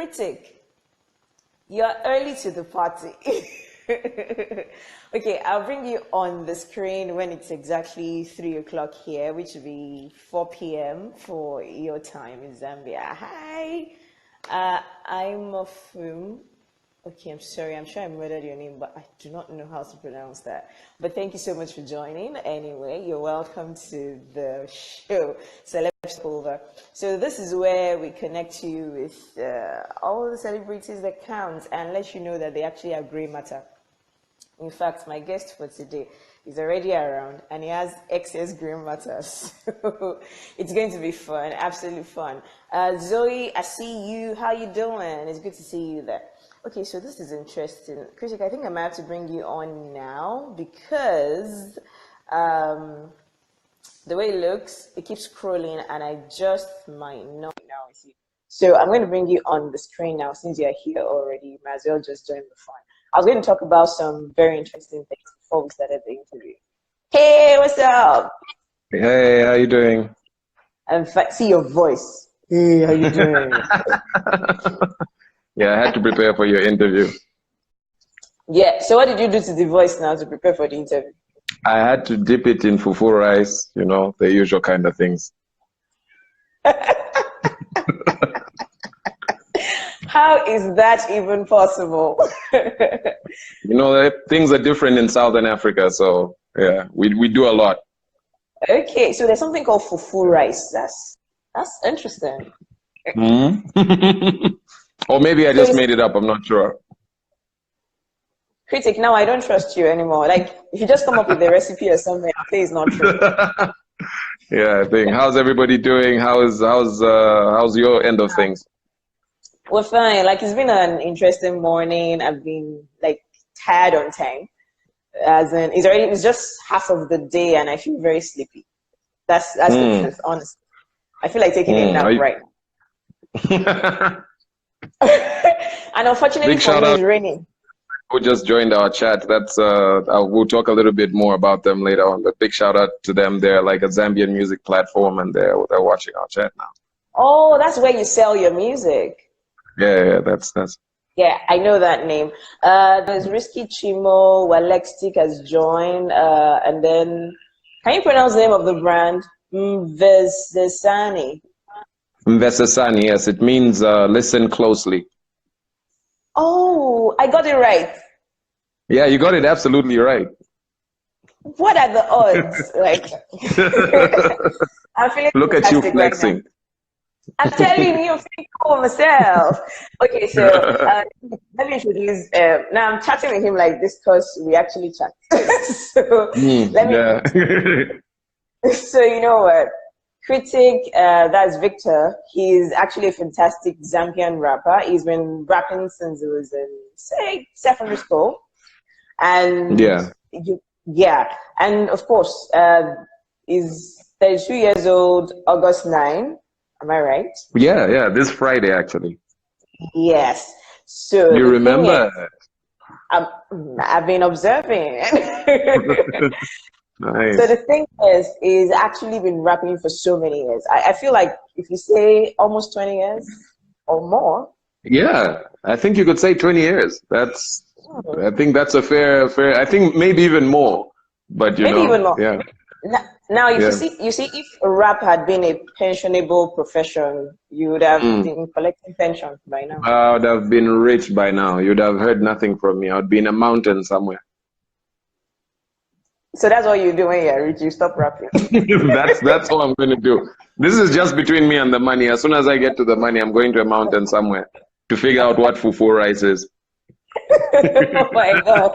Krytic, you're early to the party. Okay, I'll bring you on the screen when it's exactly 3 o'clock here, which will be 4 p.m. for your time in Zambia. Hi, I'm Mafum. Okay, I'm sorry. I'm sure I murdered your name, but I do not know how to pronounce that. But thank you so much for joining. Anyway, you're welcome to the show, Celeb Stopover. So this is where we connect you with all the celebrities that count and let you know that they actually are grey matter. In fact, my guest for today is already around and he has excess grey matter. So it's going to be fun, absolutely fun. Zoe, I see you. How you doing? It's good to see you there. Okay, so this is interesting. Krytic, I think I might have to bring you on now because the way it looks, it keeps scrolling and I just might not now see. So I'm going to bring you on the screen now since you're here already. You might as well just join the fun. I was going to talk about some very interesting things before we started the interview. Hey, what's up? Hey, how you doing? In fact, see your voice. Hey, how you doing? Yeah, I had to prepare for your interview. Yeah, so what did you do to the voice now to prepare for the interview? I had to dip it in fufu rice, you know, the usual kind of things. How is that even possible? You know, things are different in Southern Africa, so yeah, we do a lot. Okay, so there's something called fufu rice. That's interesting. Mm-hmm. Or maybe I just made it up, I'm not sure. Krytic, now I don't trust you anymore. Like, if you just come up with a recipe or something, I'll say it's not true. Yeah, I think. How's everybody doing? How's your end of things? We're fine. Like, it's been an interesting morning. I've been like tired on time. As in, it's just half of the day, and I feel very sleepy. That's the truth, honestly. I feel like taking a nap right now. And unfortunately for me, it's raining. Who just joined our chat. That's we'll talk a little bit more about them later on. But big shout out to them. They're like a Zambian music platform, and they're watching our chat now. Oh, that's where you sell your music. Yeah, that's. Yeah, I know that name. There's Risky Chimo, Walextic has joined, and then can you pronounce the name of the brand? Mvesesani. Mvesesani, yes, it means listen closely. Oh, I got it right. Yeah, you got it absolutely right. What are the odds? Like, I'm feeling look at you flexing. Right, I'm telling you, think for myself. Okay, so let me introduce. Now I'm chatting with him like this because we actually chat. So let me. So you know what? Krytic, that's Victor. He's actually a fantastic Zambian rapper. He's been rapping since he was in, say, secondary school. And and of course, he's 32 years old, August 9. Am I right? Yeah, this Friday actually. Yes. So you remember? I've been observing. Nice. So the thing is, he's actually been rapping for so many years. I feel like if you say almost 20 years or more. Yeah, I think you could say 20 years. I think that's a fair. I think maybe even more. But maybe even more. Yeah. Now, if you see, if rap had been a pensionable profession, you would have been collecting pension by now. I would have been rich by now. You'd have heard nothing from me. I would be in a mountain somewhere. So that's what you do when you're rich. You stop rapping. that's all I'm going to do. This is just between me and the money. As soon as I get to the money, I'm going to a mountain somewhere to figure out what fufu rice is. Oh my gosh.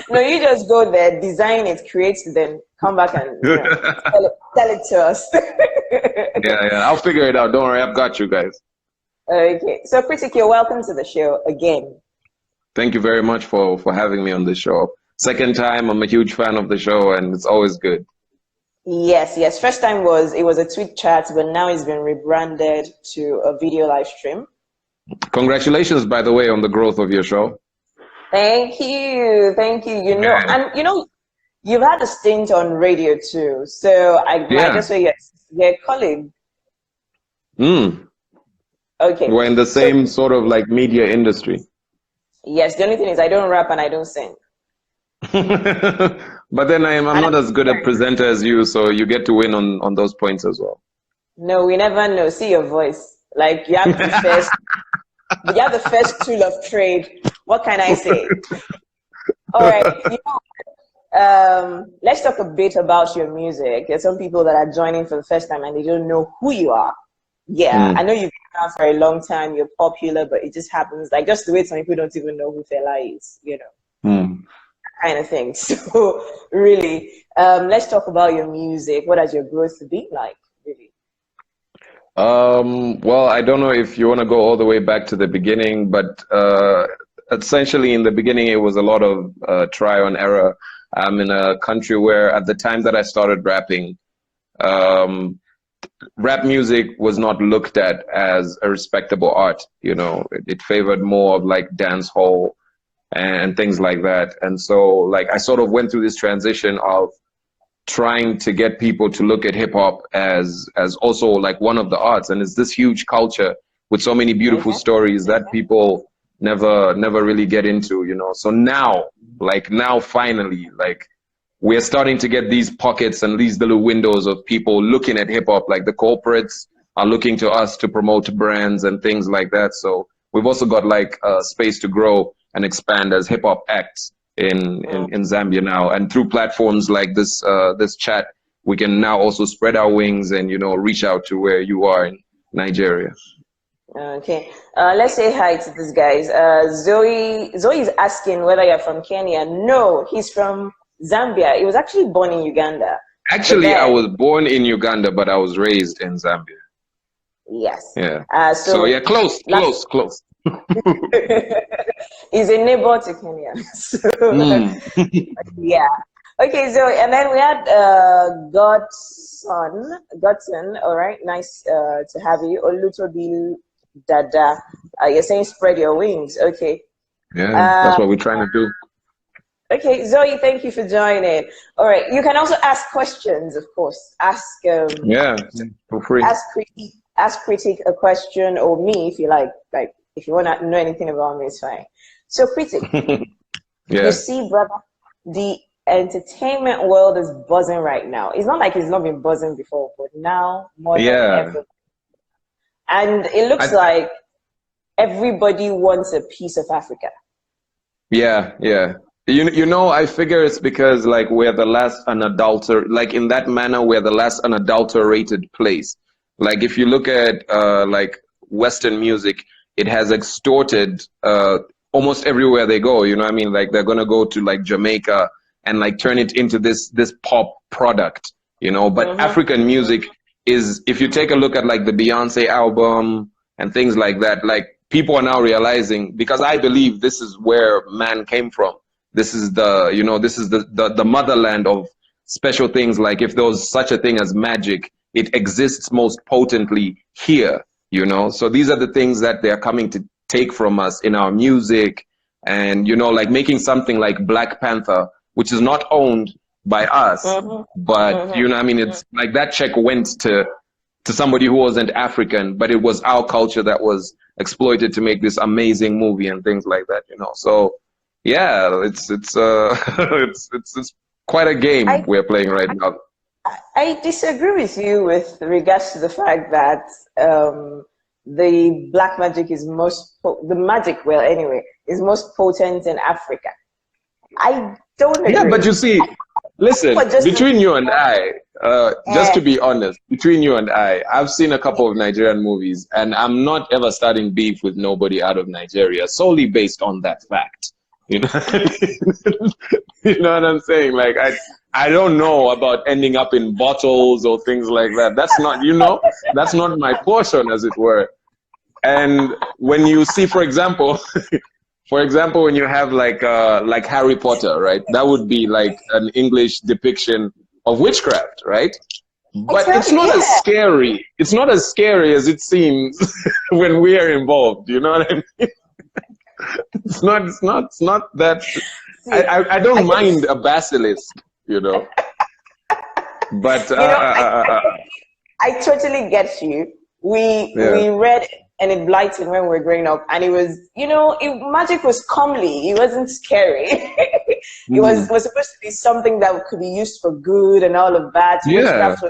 No, you just go there, design it, create it, then come back and tell it to us. Yeah, I'll figure it out. Don't worry, I've got you guys. Okay, so Krytic, you're welcome to the show again. Thank you very much for having me on the show. Second time, I'm a huge fan of the show, and it's always good. Yes. First time it was a tweet chat, but now it's been rebranded to a video live stream. Congratulations, by the way, on the growth of your show. Thank you. And you've had a stint on radio too, so I might just say yes, you're a colleague. Okay. We're in the So same sort of like media industry. yes, the only thing is I don't rap and I don't sing. But then I'm And not as good a presenter as you, so you get to win on those points as well. no, we never know. See your voice. Like you have the first tool of trade. What can I say? All right. Let's talk a bit about your music. There's some people that are joining for the first time and they don't know who you are. Yeah, I Mm, know you've been around for a long time. You're popular, but it just happens like just the way some people don't even know who Fela is. mm. Kind of thing. So really, let's talk about your music. What has your growth been like? Really? Well, I don't know if you want to go all the way back to the beginning, but essentially in the beginning it was a lot of trial and error. I'm in a country where at the time that I started rapping, um, rap music was not looked at as a respectable art. It favored more of like dance hall and things like that. And so like I sort of went through this transition of trying to get people to look at hip hop as also like one of the arts, and it's this huge culture with so many beautiful Okay. stories that people never really get into. So now finally, like we're starting to get these pockets and these little windows of people looking at hip hop. Like the corporates are looking to us to promote brands and things like that. So we've also got like space to grow and expand as hip hop acts in Zambia now. And through platforms like this chat, we can now also spread our wings and reach out to where you are in Nigeria. Okay. Let's say hi to these guys. Zoe is asking whether you're from Kenya. No, he's from Zambia. He was actually born in Uganda. But Actually, I then, was born in Uganda, but I was raised in Zambia. yes. Yeah. So So yeah, close, last close, close. he's a neighbor to Kenya. So Mm. yeah. Okay, so and then we had Godson. All right, nice to have you. Olutobil Dada. You're saying spread your wings. Okay. Yeah, that's Uh, what we're trying to do. okay, Zoe, thank you for joining. All right, you can also ask questions, of course. Yeah, for free. Ask Critic a question, or me if you like. Like if you want to know anything about me, it's fine. So, Critic, you Yeah, see, brother, the entertainment world is buzzing right now. It's not like it's not been buzzing before, but now more than yeah. ever. And it looks I, like everybody wants a piece of Africa. yeah, yeah. I figure it's because like we're the last like in that manner, we're the last unadulterated place. Like if you look at like Western music, it has extorted almost everywhere they go. You know what I mean? Like they're gonna go to like Jamaica and like turn it into this pop product. But Mm-hmm. African music is, if you take a look at like the Beyonce album and things like that, like people are now realizing, because I believe this is where man came from. This is the motherland of special things. Like if there was such a thing as magic, it exists most potently here. So these are the things that they're coming to take from us in our music, and like making something like Black Panther, which is not owned by us, Mm-hmm. but Mm-hmm. I mean, it's like that check went to somebody who wasn't African, but it was our culture that was exploited to make this amazing movie and things like that. So yeah, it's it's quite a game I we're playing right now. I disagree with you with regards to the fact that the black magic is the magic, well, anyway, is most potent in Africa. I don't Yeah, but agree. you see, listen, But just between you and I, just uh, to be honest, between you and I've seen a couple of Nigerian movies, and I'm not ever starting beef with nobody out of Nigeria solely based on that fact. You know, you know what I'm saying? Like I don't know about ending up in bottles or things like that. That's not my portion, as it were. And when you see, for example, when you have like Harry Potter, right? That would be like an English depiction of witchcraft, right? I But tell it's you, not as yeah. scary. It's not as scary as it seems when we are involved. You know what I mean? It's not that. I, See, I, I I don't mind just, a basilisk. But you know, I totally get you. We yeah, we read. and in Blighton when we were growing up, and it was, magic was comely. It wasn't scary. It was supposed to be something that could be used for good and all of that. Yeah. Witchcraft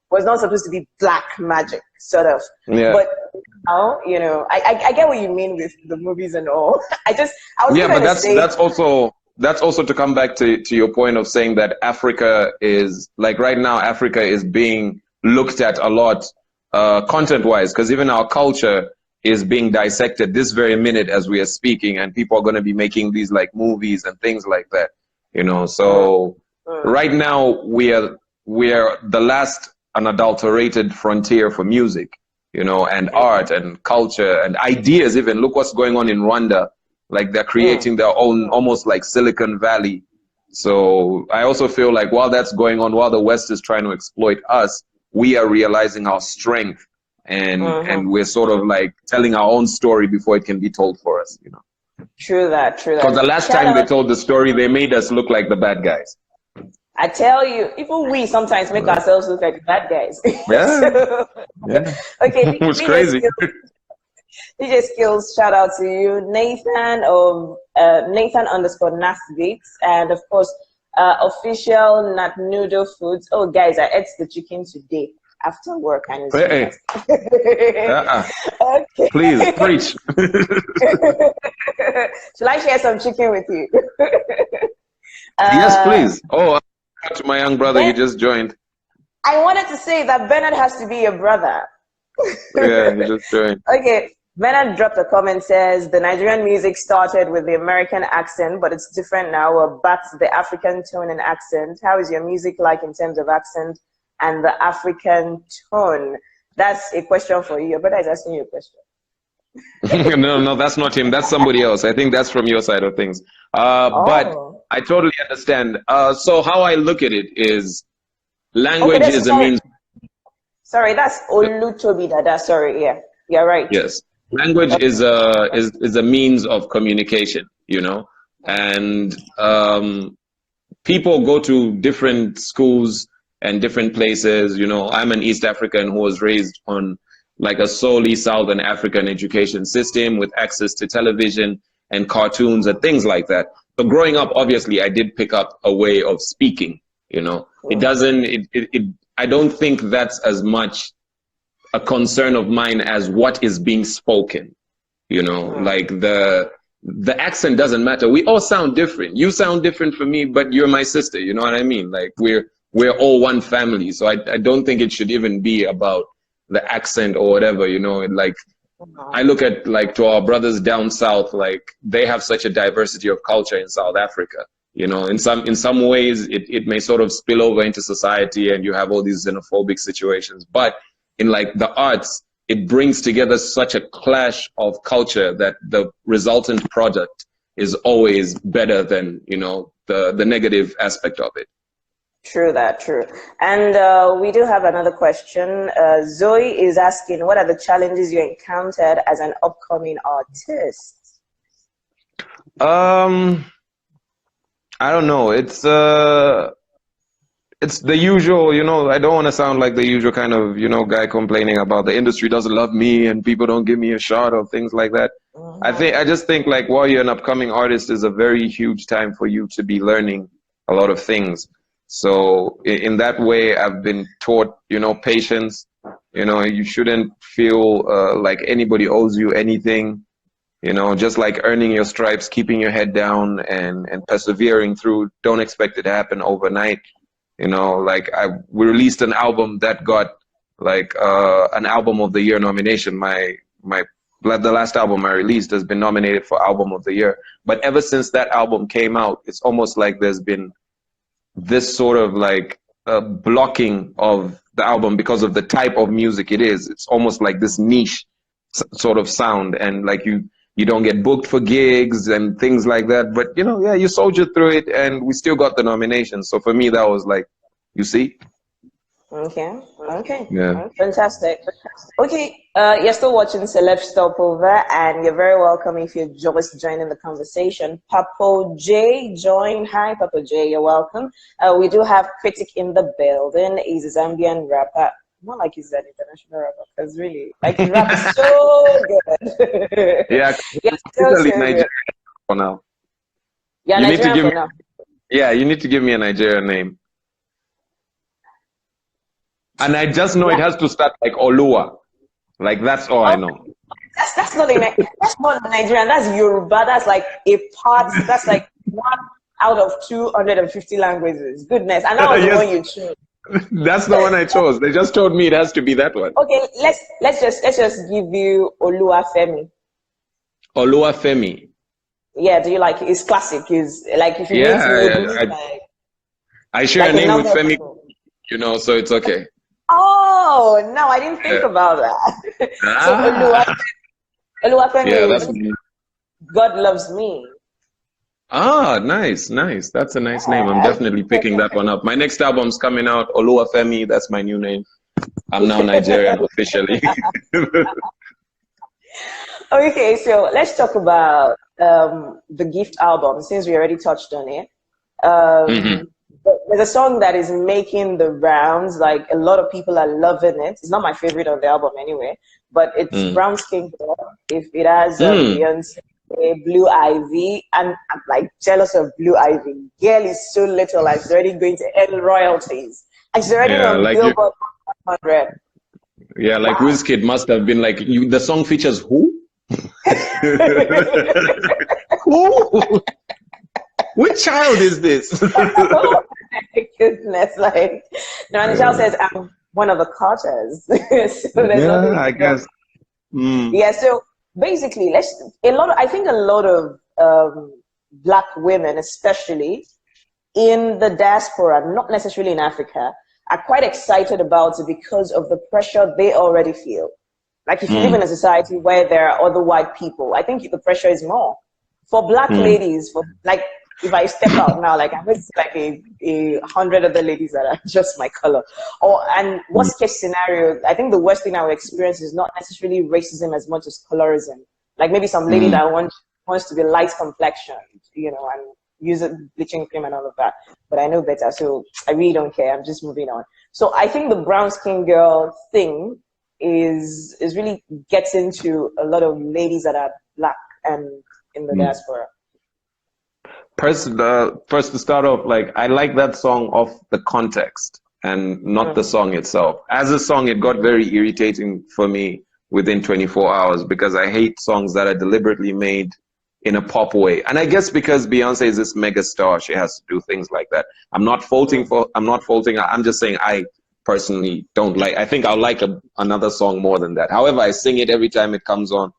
was not supposed to be black magic, sort of. Yeah. But now, I get what you mean with the movies and all. I was Yeah, but going to say that's also to come back to your point of saying that Africa is, like, right now Africa is being looked at a lot content wise, because even our culture is being dissected this very minute as we are speaking, and people are going to be making these like movies and things like that, so right now we are the last unadulterated frontier for music, and art and culture and ideas. Even look what's going on in Rwanda. Like, they're creating their own, almost like Silicon Valley. So I also feel like while that's going on, while the West is trying to exploit us, we are realizing our strength, and we're sort of like telling our own story before it can be told for us, True that. Because the last time they told the story, they made us look like the bad guys. I tell you, even we sometimes make ourselves look like bad guys. Yeah. Yeah. Okay, It was crazy. DJ Skills, shout out to you. Nathan of Nathan_Nasbeats, and of course, official Nat Noodle Foods. Oh, guys, I ate the chicken today after work, and it's Okay. Please preach. Shall I share some chicken with you? Yes, please. Oh, to my young brother, he just joined. I wanted to say that Bernard has to be your brother. Yeah, he just joined. Okay, Bernard dropped a comment, says the Nigerian music started with the American accent, but it's different now. We're back to the African tone and accent. How is your music like in terms of accent and the African tone? That's a question for you. Your brother is asking you a question. No, that's not him. That's somebody else. I think that's from your side of things. But I totally understand. So how I look at it is language is a means. Sorry, that's Olutobi Dada. Sorry, yeah, you're right. Yes, language is a means of communication, and people go to different schools and different places. I'm an East African who was raised on like a solely Southern African education system with access to television and cartoons and things like that. So growing up, obviously, I did pick up a way of speaking. I don't think that's as much a concern of mine as what is being spoken. Like the accent doesn't matter. We all sound different. You sound different from me, but you're my sister. You know what I mean? Like we're all one family. So I don't think it should even be about the accent or whatever, like I look at like to our brothers down south, like they have such a diversity of culture in South Africa. In some ways it may sort of spill over into society and you have all these xenophobic situations, but in like the arts, it brings together such a clash of culture that the resultant product is always better than, the negative aspect of it. True that, true. And we do have another question. Zoe is asking, what are the challenges you encountered as an upcoming artist? I don't know. It's the usual, I don't want to sound like the usual kind of, guy complaining about the industry doesn't love me and people don't give me a shot or things like that. I just think like while you're an upcoming artist is a very huge time for you to be learning a lot of things. So in that way, I've been taught, patience. You shouldn't feel like anybody owes you anything. Just like earning your stripes, keeping your head down and persevering through. Don't expect it to happen overnight. Like we released an album that got like an Album of the Year nomination. The last album I released has been nominated for Album of the Year. But ever since that album came out, it's almost like there's been this sort of like blocking of the album because of the type of music it is. It's almost like this niche sort of sound, and like you don't get booked for gigs and things like that. But you soldier through it, and we still got the nomination. So for me, that was like, you see. Okay. Yeah. Fantastic. Okay, you're still watching Celeb Stopover, and you're very welcome if you're just joining the conversation. Papo J joined. Hi, Papo J, you're welcome. We do have Krytic in the building. He's a Zambian rapper. Not like he's an international rapper, because really, like he raps so good. Yeah, Yeah, so especially good. Nigeria for now. Yeah, You need to Nigerian give for me, now. yeah, you need to give me a Nigerian name. And I just know it Yeah. has to start like Olua. Like that's all I Oh, know. that's not Nigerian. That's Yoruba. That's like a part. That's like one out of 250 languages. Goodness, and that was the Yes, one you chose. that's the one I chose. They just told me it has to be that one. Okay, let's just give you Oluwafemi. Oluwafemi. Yeah, do you like? It's classic. Is like if you meet Yeah, me, you'd yeah, meet I share a like a name with number of Femi, people. so it's okay. Oh no, I didn't think Yeah. about that. So Ah, yeah, Oluwafemi that's is God loves me. ah, nice, nice. That's a nice name. I'm Yeah. definitely picking that one up. My next album's coming out, Oluwafemi. That's my new name. I'm now Nigerian officially. Okay, so let's talk about the Gift album since we already touched on it. Hmm. Um, there's a song that is making the rounds. Like a lot of people are loving it. It's not my favorite on the album anyway, but it's Mm. Brown Skin Girl. If it has Mm. Beyonce, Blue Ivy, and I'm like jealous of Blue Ivy. Girl is so little, like she's already going to earn royalties, and she's already Yeah, on like you. Billboard 100. Yeah, like Wow. Wizkid must have been like you. The song features who? Who? Which child is this? Oh my goodness, like now Michelle Yeah, says I'm one of the Carters, so there's yeah, nothing I to do. guess. Mm. Yeah, so basically, I think a lot of black women, especially in the diaspora, not necessarily in Africa, are quite excited about it because of the pressure they already feel. Like if you live in Mm. a society where there are other white people, I think the pressure is more. For black Mm. ladies, for like if I step out now, like I'm going to see like a hundred other ladies that are just my color. Or and Mm. worst case scenario, I think the worst thing I would experience is not necessarily racism as much as colorism. Like maybe some lady Mm. that wants to be light complexioned, and use a bleaching cream and all of that. But I know better, so I really don't care. I'm just moving on. So I think the brown skin girl thing is really gets into a lot of ladies that are black and in the Mm. diaspora. First to start off, like I like that song off the context and not the Mm. song itself. As a song, it got very irritating for me within 24 hours because I hate songs that are deliberately made in a pop way. And I guess because Beyonce is this mega star, she has to do things like that. I'm not faulting her. I'm just saying I personally don't like. I think I'll like another song more than that. However, I sing it every time it comes on.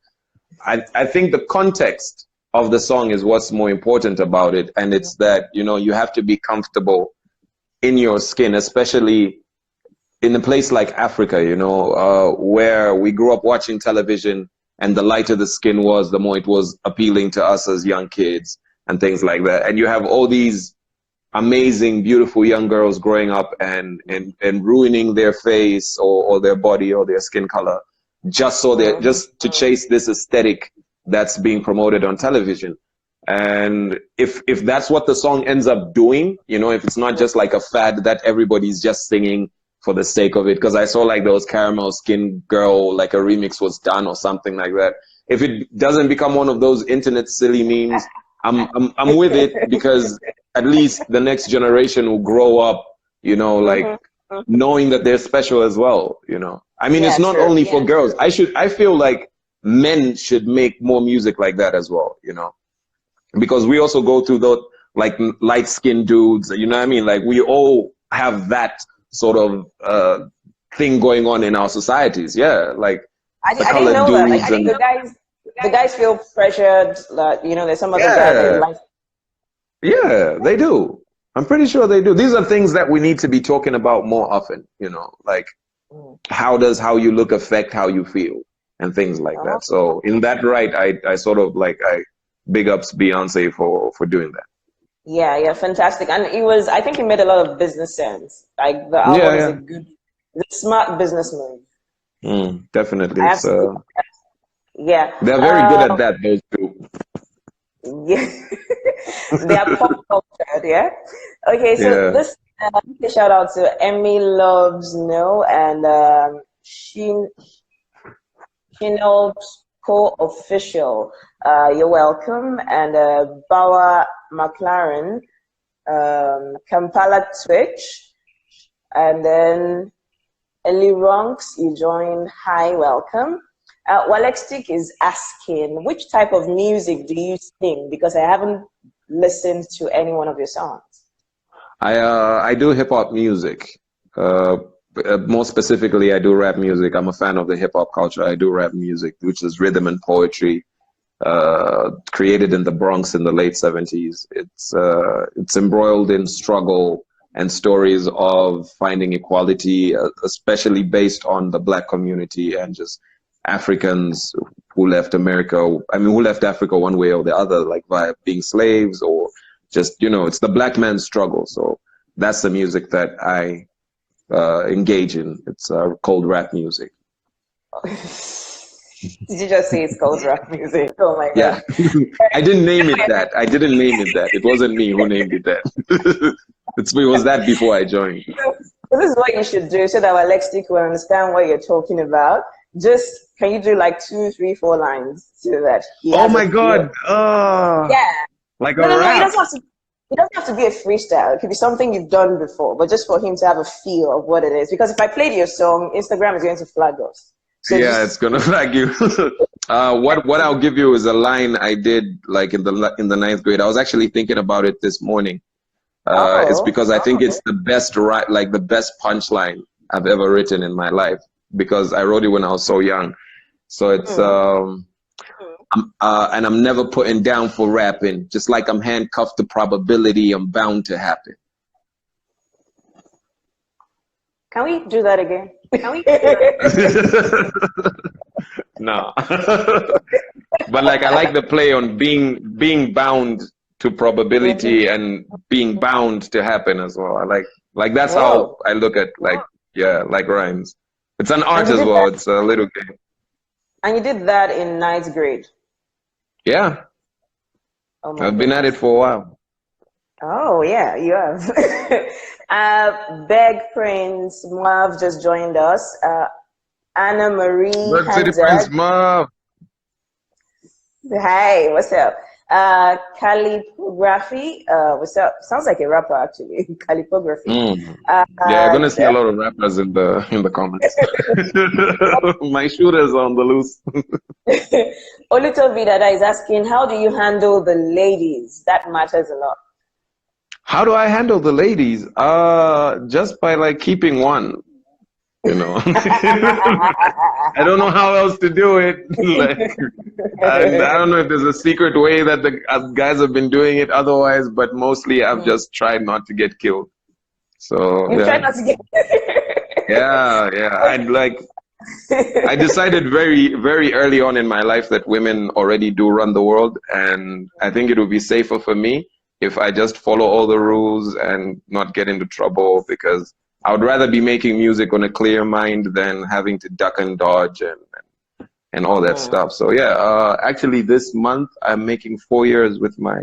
I think the context of the song is what's more important about it. And it's that, you have to be comfortable in your skin, especially in a place like Africa, where we grew up watching television and the lighter the skin was, the more it was appealing to us as young kids and things like that. And you have all these amazing, beautiful young girls growing up and ruining their face or their body or their skin color Mhm. just to chase this aesthetic that's being promoted on television. And if that's what the song ends up doing, if it's not just like a fad that everybody's just singing for the sake of it, because I saw like those caramel skin girl, like a remix was done or something like that. If it doesn't become one of those internet silly memes, I'm with it because at least the next generation will grow up, like Mhm. Mhm. knowing that they're special as well. I mean, it's Yeah, not true. only for girls. I feel like men should make more music like that as well, because we also go through the like light skinned dudes, you know what I mean? Like we all have that sort of thing going on in our societies. Yeah, like the I didn't colored know that. Like dudes I think and the guys feel pressured that there's some other guy that yeah, likes. yeah, they do. I'm pretty sure they do. These are things that we need to be talking about more often, like Mm. how you look affect how you feel and things like Oh, that. So in that right, I sort of like I big ups Beyonce for doing that. yeah, yeah, fantastic. And I think it made a lot of business sense. Like the Yeah, album is yeah. it's a smart business move. Definitely. I have It's to give Yeah. they're very good at that, those two. Yeah. They are pop culture, yeah. Okay, so Yeah. this A shout out to Emmy Loves No and Chinol's co-official. You're welcome. And Bawa McLaren, Kampala Twitch, and then Ellie Ronks, you joined. Hi, welcome. Walextic is asking, which type of music do you sing? Because I haven't listened to any one of your songs. I do hip hop music. More specifically, I do rap music. I'm a fan of the hip hop culture. I do rap music, which is rhythm and poetry, created in the Bronx in the late 70s. It's embroiled in struggle and stories of finding equality, especially based on the Black community and just Africans who left America. I mean, who left Africa one way or the other, like via being slaves or just, it's the Black man's struggle. So that's the music that I engage in. It's called rap music. Did you just say it's called rap music? Oh my God. Yeah. I didn't name it that. It wasn't me who named it that. It was that before I joined. So this is what you should do so that our Lexic will understand what you're talking about. Just, can you do like 2, 3, 4 lines so that he Oh my God. Yeah. Like a rap. It doesn't have to be a freestyle. It could be something you've done before, but just for him to have a feel of what it is. Because if I played your song, Instagram is going to flag us. So yeah, it's gonna flag you. What I'll give you is a line I did like in the 9th grade. I was actually thinking about it this morning. It's because I think it's the best the best punchline I've ever written in my life, because I wrote it when I was so young. So it's and I'm never putting down for rapping. Just like I'm handcuffed to probability, I'm bound to happen. Can we do that again? No. But like I like the play on being bound to probability and being bound to happen as well. I like that's how I look at like rhymes. It's an art as well. It's a little game. And you did that in 9th grade? Yeah. Oh I've been at it for a while. Oh yeah, you have. Beg Prince Marv just joined us. Anna Marie Prince Marv. Hi, what's up? Calligraphy, what's up? Sounds like a rapper actually. Calligraphy. Yeah, I'm gonna see a lot of rappers in the comments. My shooter's on the loose. Olito Vidada is asking, how do you handle the ladies? That matters a lot. How do I handle the ladies? Just by like keeping one. I don't know how else to do it. I don't know if there's a secret way that the guys have been doing it otherwise, but mostly I've just tried not to get killed. So you try not to get I decided very, very early on in my life that women already do run the world, and I think it would be safer for me if I just follow all the rules and not get into trouble, because I would rather be making music on a clear mind than having to duck and dodge and all that stuff. So yeah, actually this month I'm making 4 years with my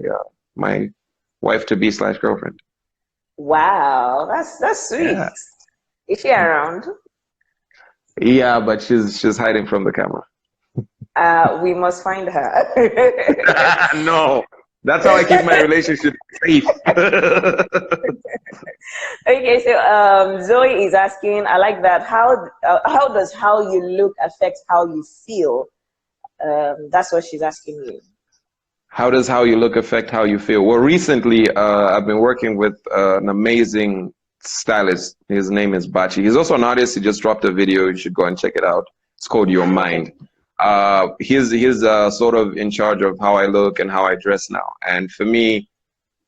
my wife-to-be / girlfriend. Wow, that's sweet. Yeah. Is she around? Yeah, but she's hiding from the camera. We must find her. No. That's how I keep my relationship safe. Okay, so Zoe is asking, I like that. How does how you look affect how you feel? That's what she's asking you. How does how you look affect how you feel? Well, recently I've been working with an amazing stylist. His name is Bachi. He's also an artist. He just dropped a video. You should go and check it out. It's called Your Mind. He's sort of in charge of how I look and how I dress now. And for me,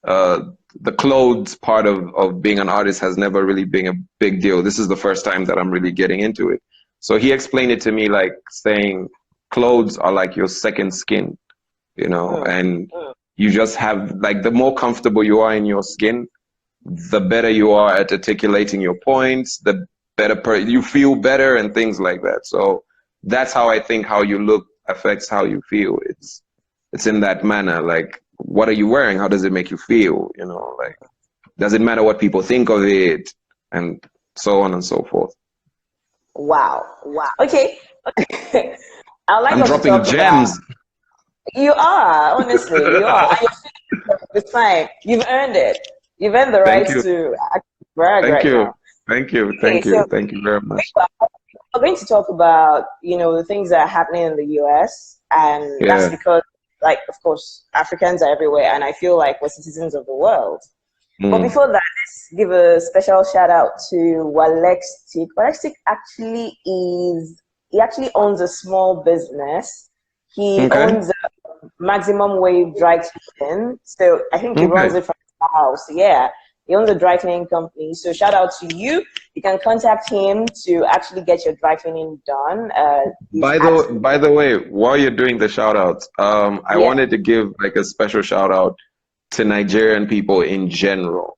the clothes part of being an artist has never really been a big deal. This is the first time that I'm really getting into it. So he explained it to me like saying clothes are like your second skin, and you just have like the more comfortable you are in your skin, the better you are at articulating your points, the better you feel better and things like that. So that's how I think how you look affects how you feel. It's in that manner. Like, what are you wearing? How does it make you feel? Like Does it matter what people think of it? And so on and so forth. Wow. Wow. Okay. I'd like I'm us to dropping talk about. gems. You are, honestly, you are. And you're feeling it's fine. You've earned it. You've earned the Thank right you. to brag Thank right you. now. Thank you. Okay, Thank you. so Thank you very much. we're going to talk about, the things that are happening in the US, and that's Yeah. because, like, of course, Africans are everywhere, and I feel like we're citizens of the world. But Mm. before that, let's give a special shout out to Walextic. Walextic he actually owns a small business. He Okay. owns a maximum wave dry cleaning. So I think he runs Okay. it from his house. Yeah. He owns a dry cleaning company. So shout out to you. You can contact him to actually get your dry cleaning done. He's at, By the way, while you're doing the shout outs, I yeah. wanted to give like a special shout out to Nigerian people in general.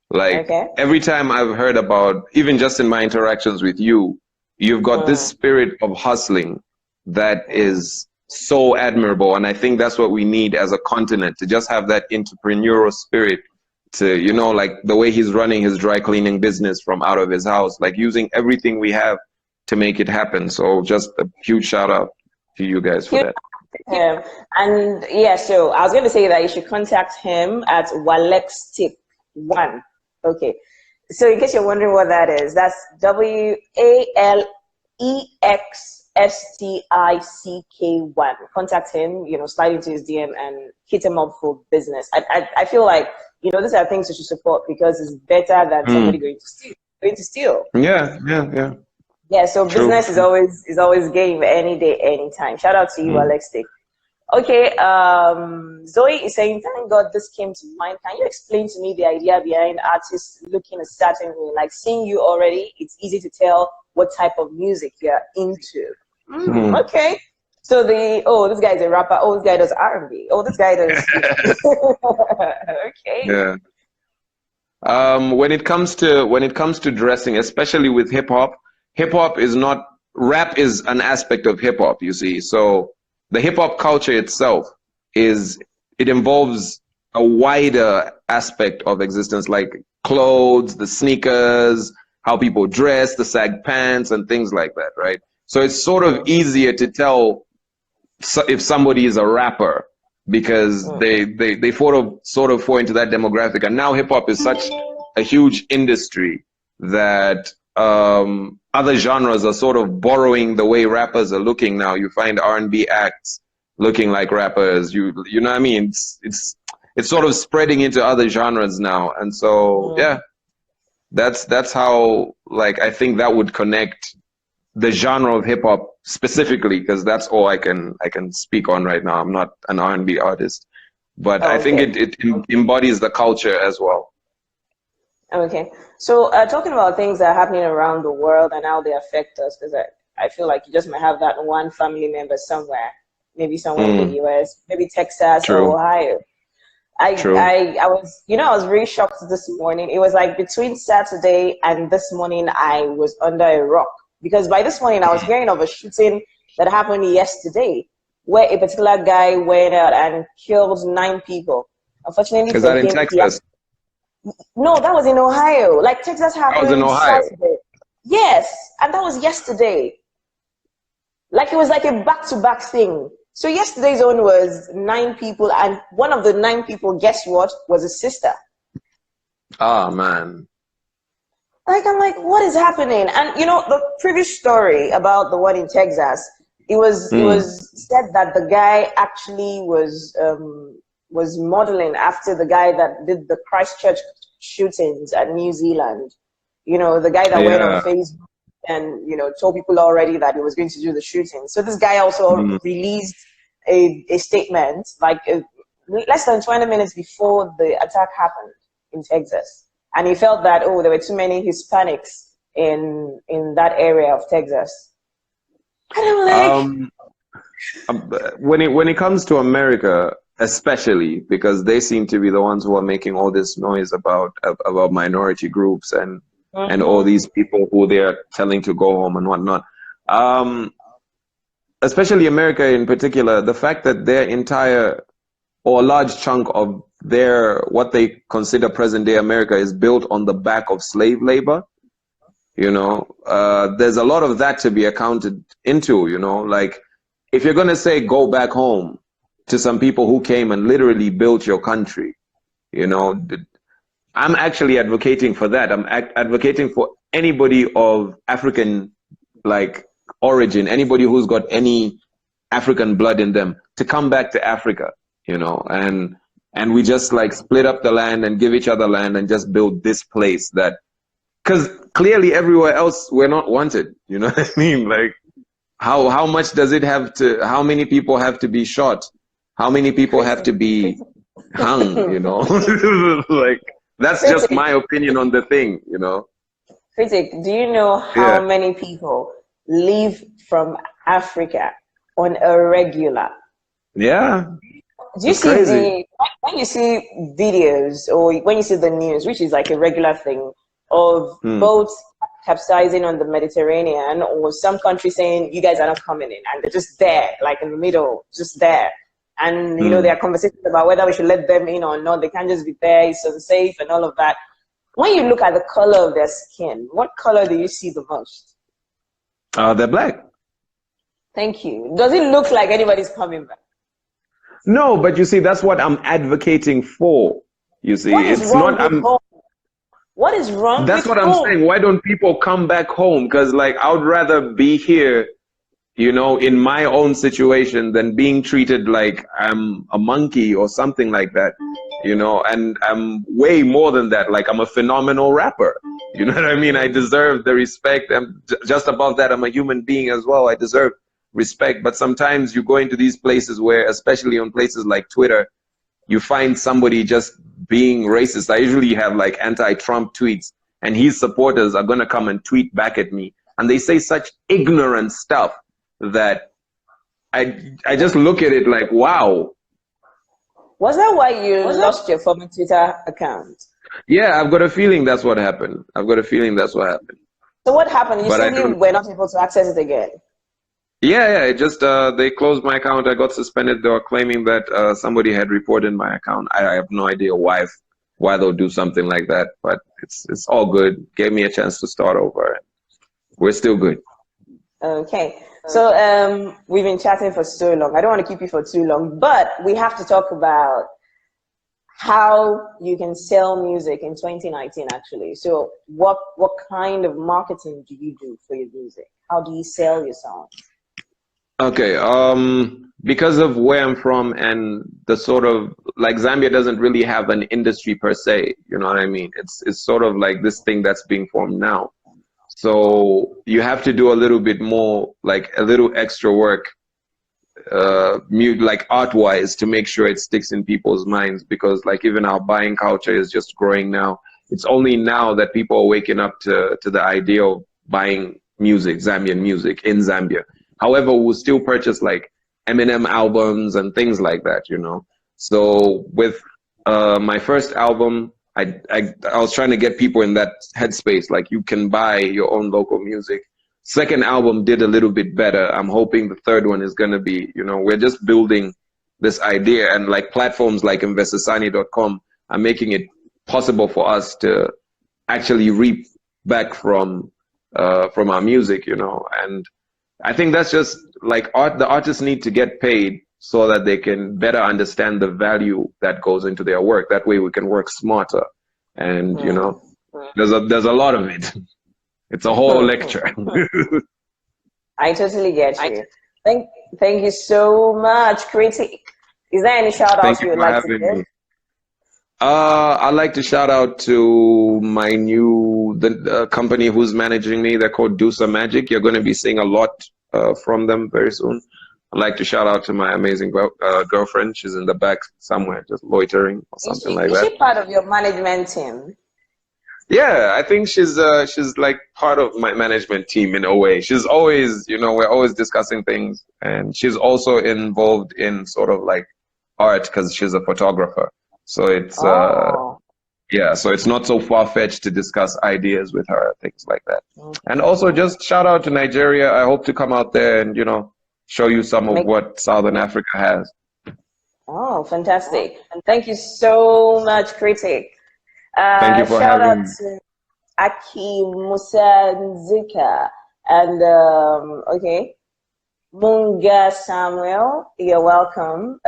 Like Okay. every time I've heard about, even just in my interactions with you, you've got this Mm, spirit of hustling that mm. is so admirable. And I think that's what we need as a continent, to just have that entrepreneurial spirit to, like the way he's running his dry cleaning business from out of his house, like using everything we have to make it happen. So just a huge shout out to you guys for Huge that. him. And yeah, so I was going to say that you should contact him at Walextic1. Okay. So in case you're wondering what that is, that's WALEXSTICK1. Contact him, slide into his DM and hit him up for business. I feel like, these are things you should support because it's better than somebody Mm. going to steal. Going to steal. Yeah, yeah, yeah. Yeah, so True, business is true. always game any day, anytime. Shout out to you, Mm. Alex. Okay, Zoe is saying, thank God this came to mind. Can you explain to me the idea behind artists looking a certain way? Like seeing you already, it's easy to tell what type of music you're into. Mm. Okay. So this guy is a rapper. Oh, this guy does R&B. Oh, this guy does, okay. Yeah. When it comes to dressing, especially with hip hop is not rap is an aspect of hip hop, you see. So the hip hop culture itself is it involves a wider aspect of existence, like clothes, the sneakers, how people dress, the sag pants, and things like that, right? So it's sort of Mm, easier to tell if somebody is a rapper because mm, they sort of fall into that demographic. And now hip hop is such a huge industry that other genres are sort of borrowing the way rappers are looking now. You find R&B acts looking like rappers. You know what I mean? It's sort of spreading into other genres now. And so mm. yeah, that's how, like, I think that would connect the genre of hip hop specifically, because that's all I can speak on right now. I'm not an R&B artist, but I Oh, think okay. it embodies the culture as well. Okay. So, talking about things that are happening around the world and how they affect us, because I feel like you just might have that one family member somewhere, maybe somewhere in the Mm, US, maybe Texas true, or Ohio. I, true. I was, I was really shocked this morning. It was like between Saturday and this morning, I was under a rock because by this morning I was hearing of a shooting that happened yesterday, where a particular guy went out and killed 9 people. Unfortunately Is for that in him, Texas? no, that was in Ohio. Like Texas I was in happened Ohio. Saturday. Yes, and that was yesterday. Like it was like a back-to-back thing. So yesterday's one was 9 people, and one of the 9 people, guess what, was a sister. Ah, man. Like I'm like, what is happening? And the previous story about the one in Texas, it was Mm, said that the guy actually was modeling after the guy that did the Christchurch shootings at New Zealand. The guy that went on yeah. Facebook and told people already that he was going to do the shooting. So this guy also Mm. released a statement like less than 20 minutes before the attack happened in Texas, and he felt that there were too many Hispanics in that area of Texas. And I'm like, Um, when it comes to America, especially because they seem to be the ones who are making all this noise about minority groups and all mm-hmm, these people who they are telling to go home and whatnot. Um, Especially America in particular, the fact that their entire or a large chunk of what they consider present day America is built on the back of slave labor. There's a lot of that to be accounted into, like if you're going to say go back home to some people who came and literally built your country, I'm actually advocating for that. I'm advocating for anybody of African like origin, anybody who's got any African blood in them to come back to Africa, and we just like split up the land and give each other land and just build this place that, because clearly everywhere else we're not wanted. You know what I mean? Like how much does it have to, how many people have to be shot? How many people have to be hung, like that's just my opinion on the thing, Krytic, do you know how many people leave from Africa on a regular? Yeah. Do you see when you see videos or when you see the news, which is like a regular thing, of boats capsizing on the Mediterranean, or some country saying you guys are not coming in, and they're just there, like in the middle, just there. And there are conversations about whether we should let them in or not. They can't just be there, it's unsafe and all of that. When you look at the color of their skin, what color do you see the most? They're black. Thank you. Does it look like anybody's coming back? No, but you see, that's what I'm advocating for. You see, it's not. What is wrong? That's what I'm saying. Why don't people come back home? Because like I would rather be here, in my own situation than being treated like I'm a monkey or something like that, and I'm way more than that. Like I'm a phenomenal rapper. You know what I mean? I deserve the respect. And just above that, I'm a human being as well. I deserve respect. But sometimes you go into these places where, especially on places like Twitter, you find somebody just being racist. I usually have like anti-Trump tweets, and his supporters are going to come and tweet back at me. And they say such ignorant stuff that I just look at it like, wow. Was that why you lost your former Twitter account? Yeah, I've got a feeling that's what happened. So what happened? You simply were not able to access it again? Yeah, it just, they closed my account. I got suspended. They were claiming that somebody had reported my account. I have no idea why they'll do something like that, but it's all good. Gave me a chance to start over. We're still good. Okay. So we've been chatting for so long. I don't want to keep you for too long, but we have to talk about how you can sell music in 2019, actually. So what kind of marketing do you do for your music? How do you sell your songs? Okay, because of where I'm from and the sort of, like Zambia doesn't really have an industry per se, you know what I mean? It's sort of like this thing that's being formed now. So you have to do a little bit more, like a little extra work, like art-wise, to make sure it sticks in people's minds, because like even our buying culture is just growing now. It's only now that people are waking up to the idea of buying music, Zambian music in Zambia. However, we'll still purchase like Eminem albums and things like that, So with my first album, I was trying to get people in that headspace, like you can buy your own local music. Second album did a little bit better. I'm hoping the third one is going to be, we're just building this idea, and like platforms like investorsani.com are making it possible for us to actually reap back from our music, and I think that's just like the artists need to get paid so that they can better understand the value that goes into their work. That way we can work smarter. And, there's a lot of it. It's a whole lecture. I totally get you. Thank you so much, Krytic. Is there any shout outs you would like to give? I'd like to shout out to my the company who's managing me. They're called Dusa Magic. You're going to be seeing a lot from them very soon. I'd like to shout out to my amazing girlfriend. She's in the back somewhere, just loitering or something like that. Is she part of your management team? Yeah, I think she's like part of my management team in a way. She's always, we're always discussing things, and she's also involved in sort of like art because she's a photographer. So it's so it's not so far-fetched to discuss ideas with her, things like that. Okay. And also just shout out to Nigeria. I hope to come out there and show you some of what Southern Africa has. Oh, fantastic. And thank you so much, Critic. Thank you for Shout out having me. to Aki Musa Nzika and okay, Munga Samuel. You're welcome.